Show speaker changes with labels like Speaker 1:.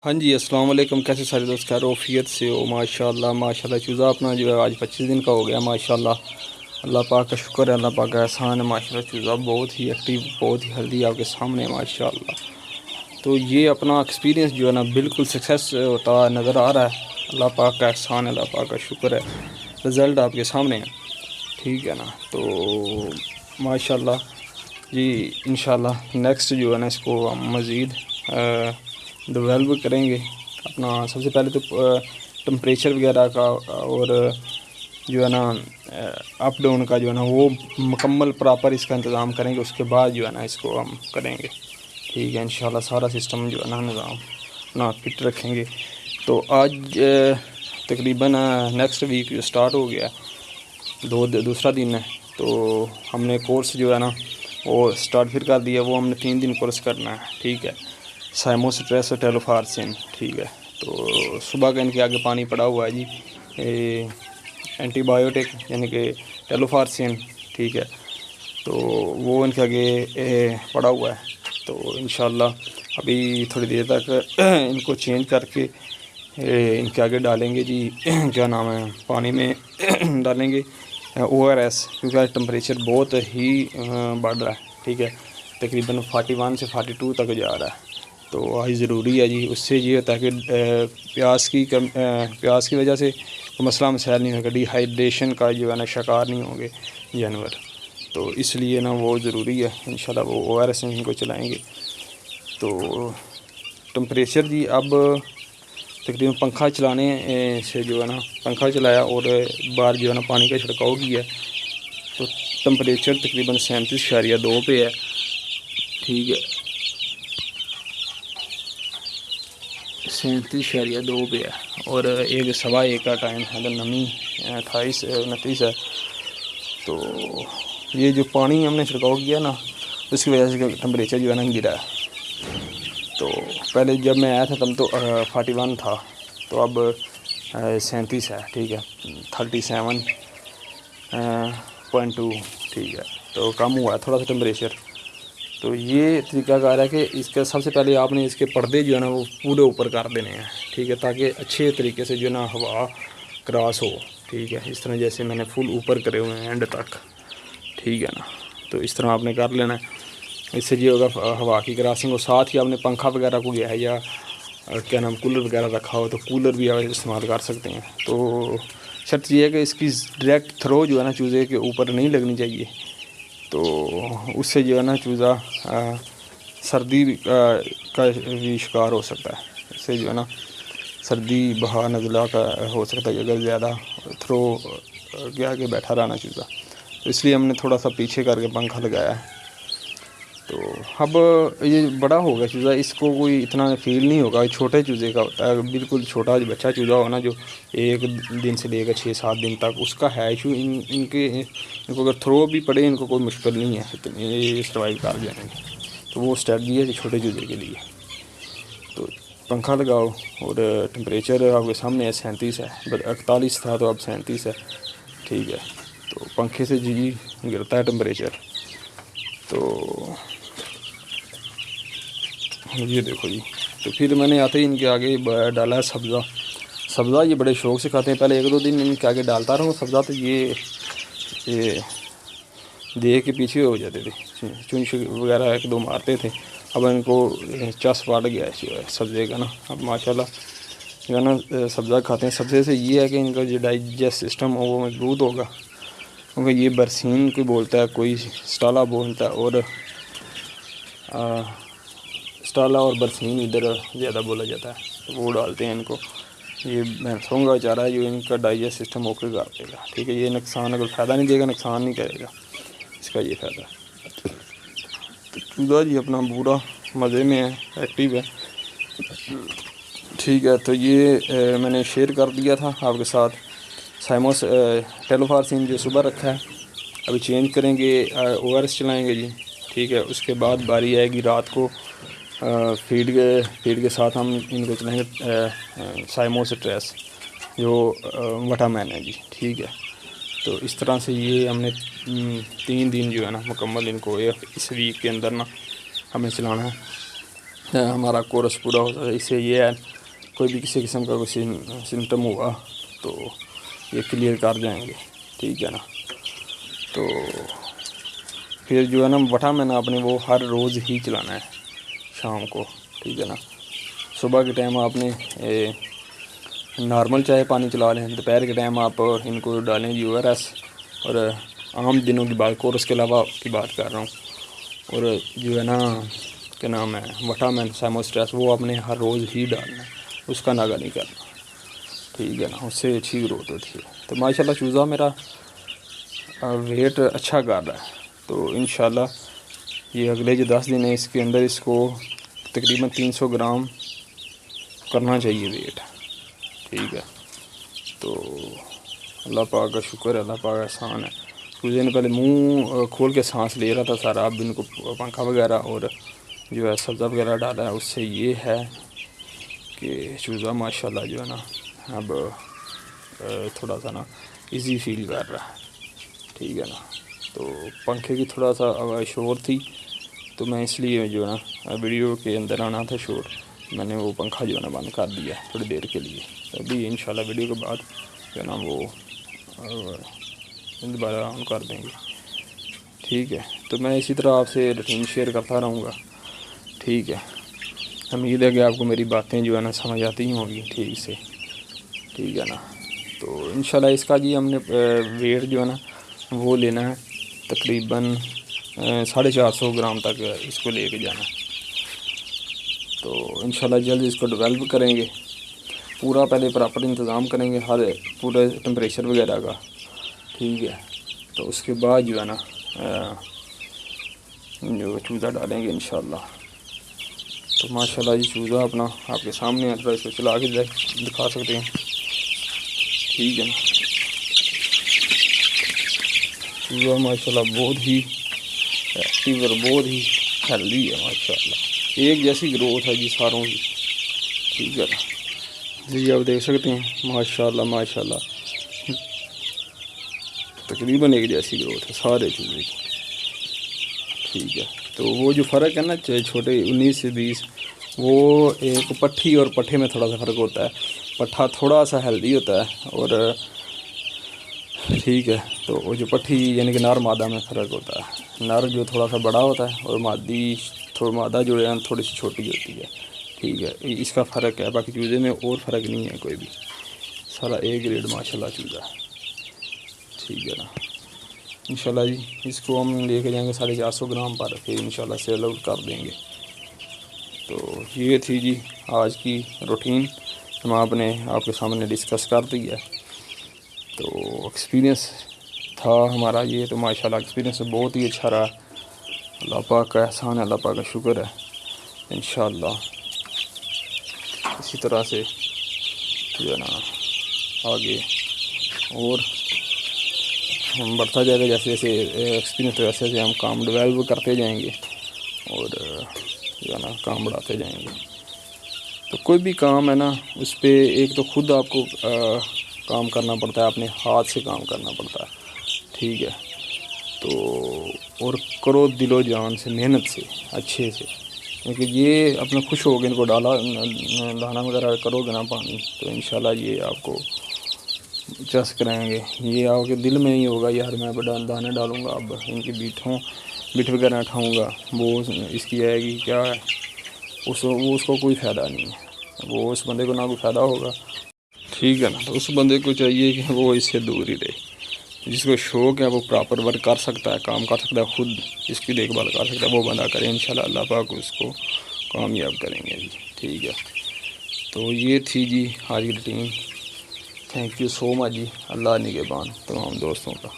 Speaker 1: ہاں جی، السلام علیکم، کیسے سارے دوست خیر وفیت سے ہو؟ ماشاءاللہ چوزا اپنا جو ہے آج 25 دن کا ہو گیا ماشاءاللہ۔ اللہ پاک کا شکر ہے، اللہ پاک کا احسان ہے ماشاءاللہ۔ چوزا بہت ہی ایکٹیو، بہت ہی ہیلدی آپ کے سامنے ماشاءاللہ۔ تو یہ اپنا ایکسپیرینس جو ہے نا بالکل سکسیس ہوتا نظر آ رہا ہے۔ اللہ پاک کا احسان ہے، اللہ پاک کا شکر ہے، رزلٹ آپ کے سامنے ہے، ٹھیک ہے نا۔ تو ماشاءاللہ جی انشاءاللہ نیکسٹ جو ہے نا اس کو ہم مزید ڈیولپ کریں گے۔ اپنا سب سے پہلے تو ٹمپریچر وغیرہ کا اور جو ہے نا اپ ڈاؤن کا جو ہے نا وہ مکمل پراپر اس کا انتظام کریں گے، اس کے بعد جو ہے نا اس کو ہم کریں گے، ٹھیک ہے انشاءاللہ۔ سارا سسٹم جو ہے نا نظام اپنا فٹ رکھیں گے۔ تو آج تقریباً نیکسٹ ویک جو سٹارٹ ہو گیا، دوسرا دن ہے، تو ہم نے کورس جو ہے نا وہ سٹارٹ پھر کر دیا۔ وہ ہم نے 3 دن کورس کرنا ہے، ٹھیک ہے، سائموسٹریس اور ٹیلوفارسین، ٹھیک ہے۔ تو صبح کا ان کے آگے پانی پڑا ہوا ہے جی، اینٹی بایوٹک یعنی کہ ٹیلوفارسین، ٹھیک ہے، تو وہ ان کے آگے پڑا ہوا ہے۔ تو انشاءاللہ ابھی تھوڑی دیر تک ان کو چینج کر کے ان کے آگے ڈالیں گے جی، کیا نام ہے، پانی میں ڈالیں گے ORS، کیونکہ ٹمپریچر بہت ہی بڑھ رہا ہے، ٹھیک ہے، تقریباً 41 سے 42 تک جا رہا ہے۔ تو آج ضروری ہے جی، اس سے یہ ہوتا ہے کہ پیاس کی وجہ سے مسئلہ مسائل نہیں ہوگا، ڈی ہائیڈریشن کا جو ہے نا شکار نہیں ہوں گے جانور، تو اس لیے نا وہ ضروری ہے انشاءاللہ۔ وہ ORS ان کو چلائیں گے۔ تو ٹمپریچر جی اب تقریباً پنکھا چلانے سے جو ہے نا پنکھا چلایا اور باہر جو ہے نا پانی کا چھڑکاؤ کیا، تو ٹمپریچر تقریباً 37.2 پہ ہے، ٹھیک ہے، 37.2 پہ ہے، اور 1:15 کا ٹائم ہے، اگر نمی 28-29 ہے۔ تو یہ جو پانی ہم نے چھڑکاؤ کیا نا اس کی وجہ سے ٹمپریچر جو ہے نا گرا ہے۔ تو پہلے جب میں آیا تھا تب تو 41 تھا، تو اب 37 ہے، ٹھیک ہے، 37.2، ٹھیک ہے، تو کم ہوا ہے تھوڑا سا ٹمپریچر۔ تو یہ طریقہ کار ہے کہ اس کا سب سے پہلے آپ نے اس کے پردے جو ہے نا وہ پورے اوپر کر دینے ہیں، ٹھیک ہے، تاکہ اچھے طریقے سے جو ہے نا ہوا کراس ہو، ٹھیک ہے، اس طرح جیسے میں نے فل اوپر کرے ہوئے ہیں اینڈ تک، ٹھیک ہے نا۔ تو اس طرح آپ نے کر لینا ہے، اس سے یہ ہوگا ہوا کی کراسنگ، اور ساتھ ہی آپ نے پنکھا وغیرہ کو گیا ہے یا کیا نام کولر وغیرہ رکھا ہو تو کولر بھی آپ استعمال کر سکتے ہیں۔ تو شرط یہ ہے کہ اس کی ڈائریکٹ تھرو جو ہے نا چوزے کے اوپر نہیں لگنی چاہیے، تو اس سے جو ہے نا چوزا سردی کا بھی شکار ہو سکتا ہے، اس سے جو ہے نا سردی بہا نزلہ کا ہو سکتا ہے اگر زیادہ تھرو کے آگے بیٹھا رہنا چوزا، تو اس لیے ہم نے تھوڑا سا پیچھے کر کے پنکھا لگایا ہے۔ تو اب یہ بڑا ہوگا چوزا، اس کو کوئی اتنا فیل نہیں ہوگا، چھوٹے چوزے کا ہوتا ہے، بالکل چھوٹا جو بچہ چوزا ہو نا جو 1 دن سے لے کر 6-7 دن تک، اس کا ہے ایشو، ان کو اگر تھرو بھی پڑے ان کو کوئی مشکل نہیں ہے، یہ سروائیو کر جائیں گے۔ تو وہ اسٹریٹجی ہے چھوٹے چوزے کے لیے۔ تو پنکھا لگاؤ، اور ٹمپریچر آپ کے سامنے ہے 37 ہے، 41 تھا تو اب 37 ہے، ٹھیک ہے۔ تو پنکھے سے جی گرتا ہے ٹمپریچر۔ تو یہ دیکھو جی، تو پھر میں نے آتے ہی ان کے آگے ڈالا ہے سبزہ یہ بڑے شوق سے کھاتے ہیں۔ پہلے 1-2 دن ان کے آگے ڈالتا رہا ہوں سبزہ، تو یہ دیکھ کے پیچھے ہو جاتے تھے، چونچ وغیرہ 1-2 مارتے تھے۔ اب ان کو چس پڑ گیا ہے سبزے کا نا، اب ماشاءاللہ جو ہے نا سبزہ کھاتے ہیں۔ سبزے سے یہ ہے کہ ان کا جو ڈائجسٹ سسٹم ہو وہ مضبوط ہوگا، کیونکہ یہ برسین کوئی بولتا ہے، کوئی سٹالا بولتا ہے، اور سٹالا اور برسین ادھر زیادہ بولا جاتا ہے، تو وہ ڈالتے ہیں ان کو۔ یہ بھینسوں کا چارہ ہے جو ان کا ڈائجسٹ سسٹم اوکے کر دے گا، ٹھیک ہے، یہ نقصان اگر فائدہ نہیں دے گا نقصان نہیں کرے گا، اس کا یہ فائدہ ہے۔ تو چوزا جی اپنا پورا مزے میں ہے، ایکٹیو ہے، ٹھیک ہے۔ تو یہ میں نے شیئر کر دیا تھا آپ کے ساتھ، ٹیلوفارسین جو صبح رکھا ہے، ابھی چینج کریں گے، ORS چلائیں گے جی، ٹھیک ہے۔ اس کے بعد باری آئے گی رات کو فیڈ کے ساتھ ہم ان کو چلائیں گے سائموسٹریس جو وٹامین ہے جی، ٹھیک ہے۔ تو اس طرح سے یہ ہم نے 3 دن جو ہے نا مکمل ان کو اس ویک کے اندر نا ہمیں چلانا ہے۔ ہمارا کورس پورا ہوتا ہے. اس سے یہ ہے کوئی بھی کسی قسم کا کوئی سمٹم ہوا تو یہ کلیئر کر جائیں گے. ٹھیک ہے نا. تو پھر جو ہے نا وٹا میں نا اپنے وہ ہر روز ہی چلانا ہے شام کو. ٹھیک ہے نا. صبح کے ٹائم آپ نے نارمل چائے پانی چلا لیں. دوپہر کے ٹائم آپ ان کو ڈالیں جی ORS. اور عام دنوں کی بات کورس کے علاوہ کی بات کر رہا ہوں. اور جو ہے نا کیا نام ہے وٹامن سیموسٹریس وہ آپ نے ہر روز ہی ڈالنا ہے. اس کا ناغہ نہیں کرنا. ٹھیک ہے نا. اس سے اچھی گروتھ ہوتی ہے. تو ماشاءاللہ چوزا میرا ویٹ اچھا کر رہا ہے. تو انشاءاللہ یہ اگلے جو 10 دن ہیں اس کے اندر اس کو تقریباً 300 گرام کرنا چاہیے ویٹ. ٹھیک ہے. تو اللہ پاک کا شکر ہے, اللہ پاک کا احسان ہے. کچھ دن پہلے منہ کھول کے سانس لے رہا تھا سارا. اب ان کو پنکھا وغیرہ اور جو ہے سبزہ وغیرہ ڈالا ہے. اس سے یہ ہے کہ چوزا ماشاءاللہ جو ہے نا اب تھوڑا سا نا ایزی فیل کر رہا ہے. ٹھیک ہے نا. تو پنکھے کی تھوڑا سا شور تھی تو میں اس لیے جو ہے نا ویڈیو کے اندر آنا تھا شور, میں نے وہ پنکھا جو ہے نا بند کر دیا تھوڑی دیر کے لیے. ابھی انشاءاللہ ویڈیو کے بعد جو ہے نا وہ دوبارہ آن کر دیں گے. ٹھیک ہے. تو میں اسی طرح آپ سے روٹین شیئر کرتا رہوں گا. ٹھیک ہے. امید ہے کہ آپ کو میری باتیں جو ہے نا سمجھ آتی ہی ہوں گی ٹھیک سے. ٹھیک ہے نا. تو انشاءاللہ اس کا جی ہم نے ویٹ جو ہے نا وہ لینا ہے تقریباً 450 گرام تک اس کو لے کے جانا. تو انشاءاللہ جلد اس کو ڈیولپ کریں گے. پورا پہلے پراپر انتظام کریں گے ہر پورے ٹمپریچر وغیرہ کا. ٹھیک ہے. تو اس کے بعد جو ہے نا جو چوزا ڈالیں گے انشاءاللہ. تو ماشاءاللہ یہ چوزا اپنا آپ کے سامنے ہے. اس کو چلا کے دکھا سکتے ہیں. ٹھیک ہے نا. چوزا ماشاءاللہ بہت ہی ایکٹیو اور بہت ہی ہیلدی ہے ماشاءاللہ. ایک جیسی گروتھ ہے جی ساروں کی. ٹھیک ہے نا. جی آپ دیکھ سکتے ہیں ماشاءاللہ ماشاءاللہ تقریباً ایک جیسی گروتھ ہے سارے چوزے کی. ٹھیک ہے. تو وہ جو فرق ہے نا چھوٹے 19 سے 20 وہ ایک پٹھی اور پٹھے میں تھوڑا سا فرق ہوتا ہے. پٹھا تھوڑا سا ہیلدی ہوتا ہے اور ٹھیک ہے. تو وہ جو پٹھی یعنی کہ نر مادہ میں فرق ہوتا ہے. نر جو تھوڑا سا بڑا ہوتا ہے اور مادہ جو ہے تھوڑی سی چھوٹی ہوتی ہے. ٹھیک ہے. اس کا فرق ہے. باقی چوزے میں اور فرق نہیں ہے کوئی بھی. سارا A گریڈ ماشاءاللہ چوزا ہے. ٹھیک ہے نا. انشاءاللہ جی اس کو ہم لے کے جائیں گے 450 گرام پر. پھر انشاءاللہ سیل آؤٹ کر دیں گے. تو یہ تھی جی آج کی روٹین ہم آپ نے آپ کے سامنے ڈسکس کر دی ہے. تو ایکسپیرینس تھا ہمارا یہ. تو ماشاءاللہ ایکسپیرینس بہت ہی اچھا رہا. اللہ پاک کا احسان ہے, اللہ پاک کا شکر ہے. انشاءاللہ اسی طرح سے جو ہے نا آگے اور ہم بڑھتا جائے گا. جیسے جیسے ایکسپیرینس ویسے ویسے ہم کام ڈیولپ کرتے جائیں گے اور جو ہے نا کام بڑھاتے جائیں گے. تو کوئی بھی کام ہے نا اس پہ ایک تو خود آپ کو کام کرنا پڑتا ہے, اپنے ہاتھ سے کام کرنا پڑتا ہے. ٹھیک ہے. تو اور کرو دل و جان سے, محنت سے, اچھے سے. کیونکہ یہ اپنا خوش ہو گئے ان کو دانا وغیرہ کرو گے نا پانی تو انشاءاللہ یہ آپ کو چس کریں گے. یہ آپ کے دل میں ہی ہوگا یار میں دانے ڈالوں گا, اب ان کی بیٹ وغیرہ کھاؤں گا, وہ اس کی آئے گی کیا ہے وہ اس کو کوئی فائدہ نہیں ہے. وہ اس بندے کو نہ کوئی فائدہ ہوگا. ٹھیک ہے نا. تو اس بندے کو چاہیے کہ وہ اس سے دور ہی رہے. جس کو شوق ہے وہ پراپر ورک کر سکتا ہے, کام کر سکتا ہے, خود اس کی دیکھ بھال کر سکتا ہے, وہ بندہ کرے. انشاءاللہ اللہ پاک اس کو کامیاب کریں گے جی. ٹھیک ہے. تو یہ تھی جی آج کی روٹین. تھینک یو سو مچ جی. اللہ نگہبان تمام دوستوں کا.